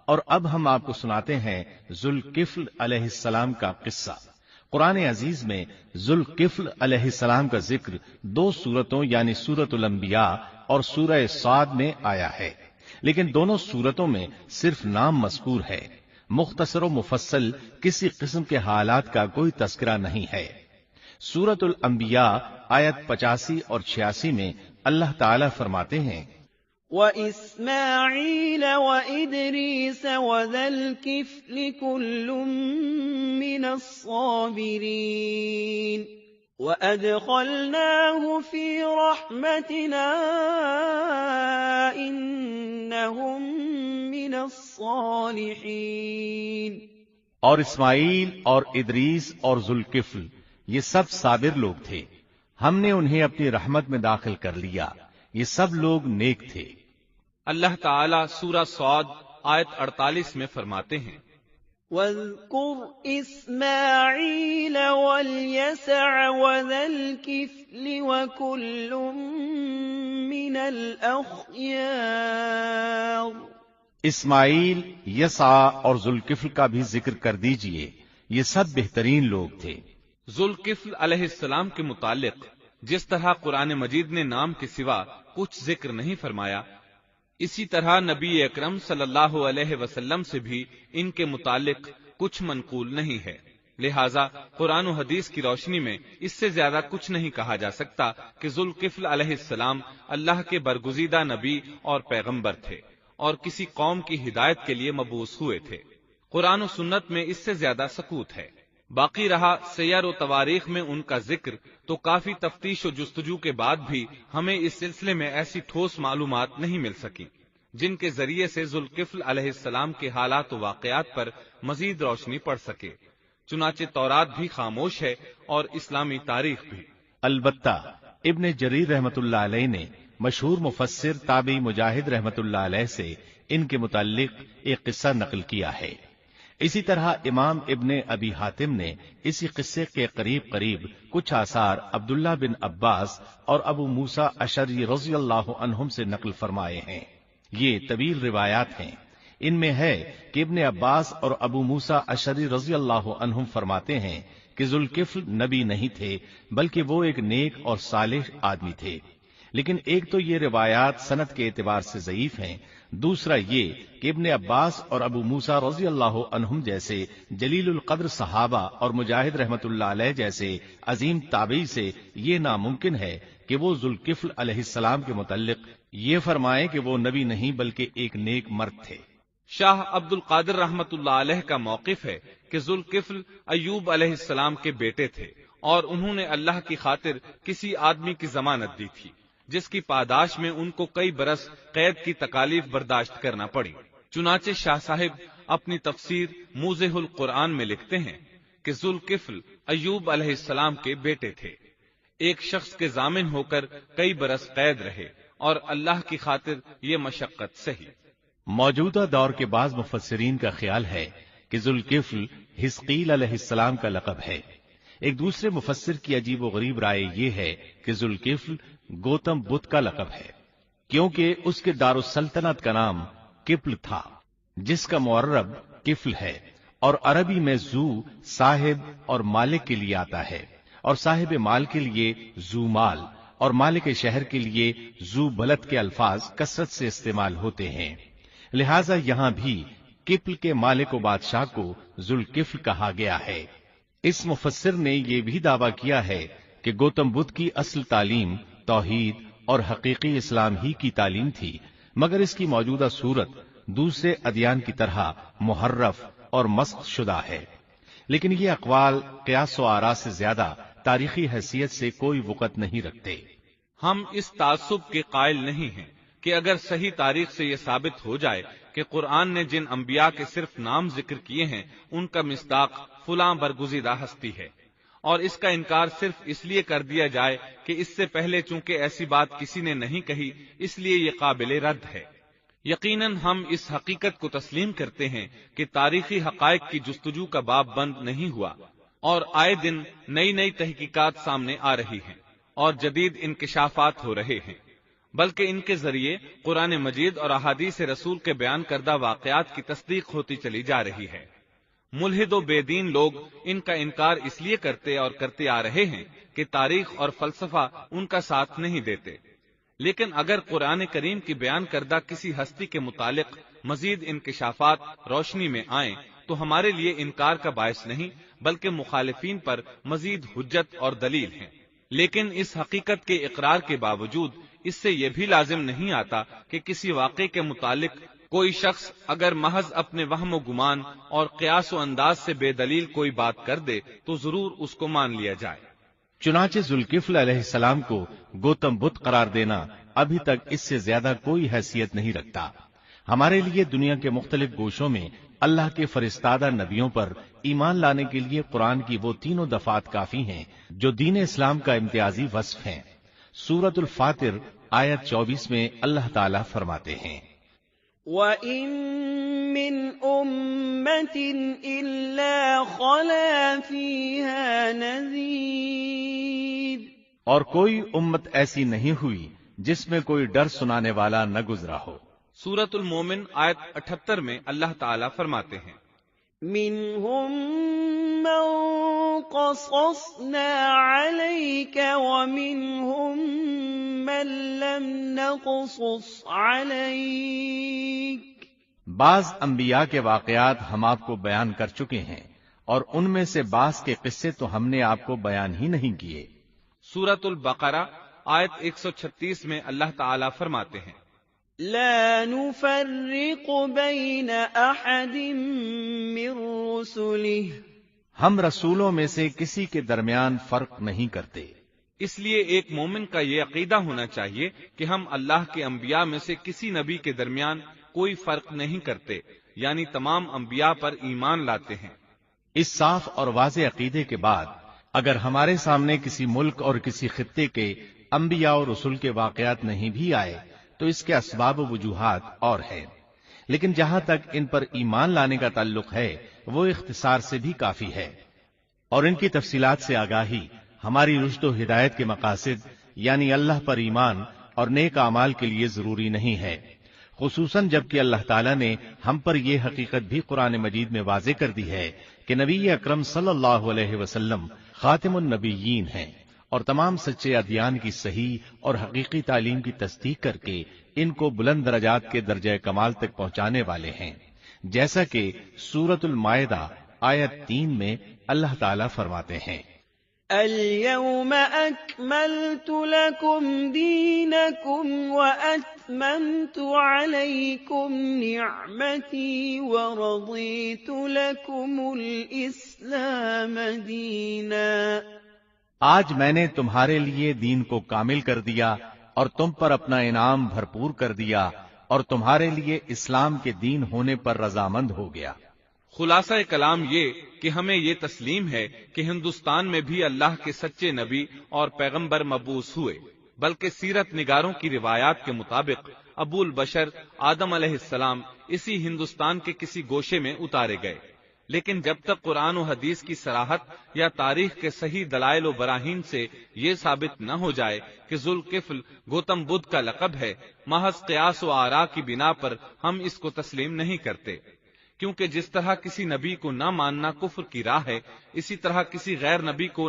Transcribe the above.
اور اب ہم آپ کو سناتے ہیں ذوالکفل علیہ السلام کا قصہ۔ قرآن عزیز میں ذوالکفل علیہ السلام کا ذکر 2 سورتوں یعنی سورۃ الانبیاء اور سورہ صاد میں آیا ہے، لیکن دونوں سورتوں میں صرف نام مذکور ہے، مختصر و مفصل کسی قسم کے حالات کا کوئی تذکرہ نہیں ہے۔ سورۃ الانبیاء آیت 85 اور 86 میں اللہ تعالی فرماتے ہیں وَإِسْمَاعِيلَ وَإِدْرِيسَ وَذَا الْكِفْلِ كُلٌّ مِّنَ الصَّابِرِينَ وَأَدْخَلْنَاهُ فِي رَحْمَتِنَا إِنَّهُم مِّنَ الصَّالِحِينَ۔ اور اسماعیل اور ادریس اور ذوالکفل یہ سب صابر لوگ تھے، ہم نے انہیں اپنی رحمت میں داخل کر لیا، یہ سب لوگ نیک تھے۔ اللہ تعالیٰ سورہ صاد آیت 48 میں فرماتے ہیں وَاذْكُرْ إِسْمَاعِيلَ وَالْيَسَعَ وَذَا الْكِفْلِ وَكُلٌّ مِّنَ الْأَخْيَارِ۔ اسماعیل، یسع اور ذوالکفل کا بھی ذکر کر دیجئے، یہ سب بہترین لوگ تھے۔ ذوالکفل علیہ السلام کے متعلق جس طرح قرآن مجید نے نام کے سوا کچھ ذکر نہیں فرمایا، اسی طرح نبی اکرم صلی اللہ علیہ وسلم سے بھی ان کے متعلق کچھ منقول نہیں ہے، لہذا قرآن و حدیث کی روشنی میں اس سے زیادہ کچھ نہیں کہا جا سکتا کہ ذوالکفل علیہ السلام اللہ کے برگزیدہ نبی اور پیغمبر تھے اور کسی قوم کی ہدایت کے لیے مبعوث ہوئے تھے۔ قرآن و سنت میں اس سے زیادہ سکوت ہے۔ باقی رہا سیر و تواریخ میں ان کا ذکر، تو کافی تفتیش و جستجو کے بعد بھی ہمیں اس سلسلے میں ایسی ٹھوس معلومات نہیں مل سکی جن کے ذریعے سے ذوالکفل علیہ السلام کے حالات و واقعات پر مزید روشنی پڑ سکے۔ چنانچہ تورات بھی خاموش ہے اور اسلامی تاریخ بھی۔ البتہ ابن جریر رحمت اللہ علیہ نے مشہور مفسر تابعی مجاہد رحمت اللہ علیہ سے ان کے متعلق ایک قصہ نقل کیا ہے۔ اسی طرح امام ابن ابی حاتم نے اسی قصے کے قریب کچھ آثار عبداللہ بن عباس اور ابو موسیٰ اشعری رضی اللہ عنہم سے نقل فرمائے ہیں۔ یہ طویل روایات ہیں۔ ان میں ہے کہ ابن عباس اور ابو موسیٰ اشعری رضی اللہ عنہم فرماتے ہیں کہ ذوالکفل نبی نہیں تھے، بلکہ وہ ایک نیک اور صالح آدمی تھے، لیکن ایک تو یہ روایات سند کے اعتبار سے ضعیف ہیں، دوسرا یہ کہ ابن عباس اور ابو موسیٰ رضی اللہ عنہم جیسے جلیل القدر صحابہ اور مجاہد رحمت اللہ علیہ جیسے عظیم تابعی سے یہ ناممکن ہے کہ وہ ذوالکفل علیہ السلام کے متعلق یہ فرمائیں کہ وہ نبی نہیں بلکہ ایک نیک مرد تھے۔ شاہ عبد القادر رحمت اللہ علیہ کا موقف ہے کہ ذوالکفل ایوب علیہ السلام کے بیٹے تھے اور انہوں نے اللہ کی خاطر کسی آدمی کی ضمانت دی تھی جس کی پاداش میں ان کو کئی برس قید کی تکالیف برداشت کرنا پڑی۔ چنانچہ شاہ صاحب اپنی تفسیر موضح القرآن میں لکھتے ہیں کہ ذوالکفل ایوب علیہ السلام کے بیٹے تھے، ایک شخص کے ضامن ہو کر کئی برس قید رہے اور اللہ کی خاطر یہ مشقت سہی۔ موجودہ دور کے بعض مفسرین کا خیال ہے کہ ذوالکفل حزقیل علیہ السلام کا لقب ہے۔ ایک دوسرے مفسر کی عجیب و غریب رائے یہ ہے کہ ذوالکفل گوتم بدھ کا لقب ہے، کیونکہ اس کے دارالسلطنت کا نام کفل تھا، جس کا معرب کفل ہے، اور عربی میں ذو صاحب اور مالک کے لیے آتا ہے، اور صاحب مال کے لیے ذو مال اور مالک شہر کے لیے ذو بلد کے الفاظ کثرت سے استعمال ہوتے ہیں، لہذا یہاں بھی کفل کے مالک و بادشاہ کو ذوالکفل کہا گیا ہے۔ اس مفسر نے یہ بھی دعویٰ کیا ہے کہ گوتم بدھ کی اصل تعلیم توحید اور حقیقی اسلام ہی کی تعلیم تھی، مگر اس کی موجودہ صورت دوسرے ادیان کی طرح محرف اور مسخ شدہ ہے، لیکن یہ اقوال قیاس و آراء سے زیادہ تاریخی حیثیت سے کوئی وقت نہیں رکھتے۔ ہم اس تعصب کے قائل نہیں ہیں کہ اگر صحیح تاریخ سے یہ ثابت ہو جائے کہ قرآن نے جن انبیاء کے صرف نام ذکر کیے ہیں ان کا مصداق فلاں برگزیدہ ہستی ہے، اور اس کا انکار صرف اس لیے کر دیا جائے کہ اس سے پہلے چونکہ ایسی بات کسی نے نہیں کہی اس لیے یہ قابل رد ہے۔ یقیناً ہم اس حقیقت کو تسلیم کرتے ہیں کہ تاریخی حقائق کی جستجو کا باب بند نہیں ہوا، اور آئے دن نئی نئی تحقیقات سامنے آ رہی ہیں اور جدید انکشافات ہو رہے ہیں۔ بلکہ ان کے ذریعے قرآن مجید اور احادیث رسول کے بیان کردہ واقعات کی تصدیق ہوتی چلی جا رہی ہے۔ ملحد و بے دین لوگ ان کا انکار اس لیے کرتے اور کرتے آ رہے ہیں کہ تاریخ اور فلسفہ ان کا ساتھ نہیں دیتے، لیکن اگر قرآن کریم کی بیان کردہ کسی ہستی کے متعلق مزید انکشافات روشنی میں آئیں تو ہمارے لیے انکار کا باعث نہیں بلکہ مخالفین پر مزید حجت اور دلیل ہیں۔ لیکن اس حقیقت کے اقرار کے باوجود اس سے یہ بھی لازم نہیں آتا کہ کسی واقعے کے متعلق کوئی شخص اگر محض اپنے وہم و گمان اور قیاس و انداز سے بے دلیل کوئی بات کر دے تو ضرور اس کو مان لیا جائے۔ چنانچہ ذوالکفل علیہ السلام کو گوتم بدھ قرار دینا ابھی تک اس سے زیادہ کوئی حیثیت نہیں رکھتا۔ ہمارے لیے دنیا کے مختلف گوشوں میں اللہ کے فرستادہ نبیوں پر ایمان لانے کے لیے قرآن کی وہ تینوں دفعات کافی ہیں جو دین اسلام کا امتیازی وصف ہیں۔ سورۃ الفاتر آیت 24 میں اللہ تعالیٰ فرماتے ہیں، وَإِن مِّنْ أُمَّةٍ إِلَّا خَلَا فِيهَا نَذِيرٌ، اور کوئی امت ایسی نہیں ہوئی جس میں کوئی ڈر سنانے والا نہ گزرا ہو۔ سورۃ المومن آیت 78 میں اللہ تعالیٰ فرماتے ہیں، مِّنْهُم مَّن قَصَصْنَا عَلَيْكَ وَمِنْهُم مَّن لَّمْ نَقْصُصْ عَلَيْكَ، بعض انبیاء کے واقعات ہم آپ کو بیان کر چکے ہیں اور ان میں سے بعض کے قصے تو ہم نے آپ کو بیان ہی نہیں کیے۔ سورۃ البقرہ آیت 136 میں اللہ تعالیٰ فرماتے ہیں، لا نفرق بین احد من رسله، ہم رسولوں میں سے کسی کے درمیان فرق نہیں کرتے۔ اس لیے ایک مومن کا یہ عقیدہ ہونا چاہیے کہ ہم اللہ کے انبیاء میں سے کسی نبی کے درمیان کوئی فرق نہیں کرتے، یعنی تمام انبیاء پر ایمان لاتے ہیں۔ اس صاف اور واضح عقیدے کے بعد اگر ہمارے سامنے کسی ملک اور کسی خطے کے انبیاء اور رسول کے واقعات نہیں بھی آئے تو اس کے اسباب و وجوہات اور ہیں، لیکن جہاں تک ان پر ایمان لانے کا تعلق ہے وہ اختصار سے بھی کافی ہے، اور ان کی تفصیلات سے آگاہی ہماری رشد و ہدایت کے مقاصد یعنی اللہ پر ایمان اور نیک اعمال کے لیے ضروری نہیں ہے، خصوصاً جبکہ اللہ تعالیٰ نے ہم پر یہ حقیقت بھی قرآن مجید میں واضح کر دی ہے کہ نبی اکرم صلی اللہ علیہ وسلم خاتم النبیین ہیں اور تمام سچے ادیان کی صحیح اور حقیقی تعلیم کی تصدیق کر کے ان کو بلند درجات کے درجہ کمال تک پہنچانے والے ہیں، جیسا کہ سورۃ المائدہ آیت 3 میں اللہ تعالیٰ فرماتے ہیں، اليوم اکملت لکم دینکم واتممت علیکم نعمتی ورضیت لکم الاسلام دینا، آج میں نے تمہارے لیے دین کو کامل کر دیا اور تم پر اپنا انعام بھرپور کر دیا اور تمہارے لیے اسلام کے دین ہونے پر رضامند ہو گیا۔ خلاصہ کلام یہ کہ ہمیں یہ تسلیم ہے کہ ہندوستان میں بھی اللہ کے سچے نبی اور پیغمبر مبعوث ہوئے، بلکہ سیرت نگاروں کی روایات کے مطابق ابو البشر آدم علیہ السلام اسی ہندوستان کے کسی گوشے میں اتارے گئے، لیکن جب تک قرآن و حدیث کی صراحت یا تاریخ کے صحیح دلائل و براہین سے یہ ثابت نہ ہو جائے کہ ذوالکفل گوتم بدھ کا لقب ہے، محض قیاس و آراء کی بنا پر ہم اس کو تسلیم نہیں کرتے، کیونکہ جس طرح کسی نبی کو نہ ماننا کفر کی راہ ہے، اسی طرح کسی غیر نبی کو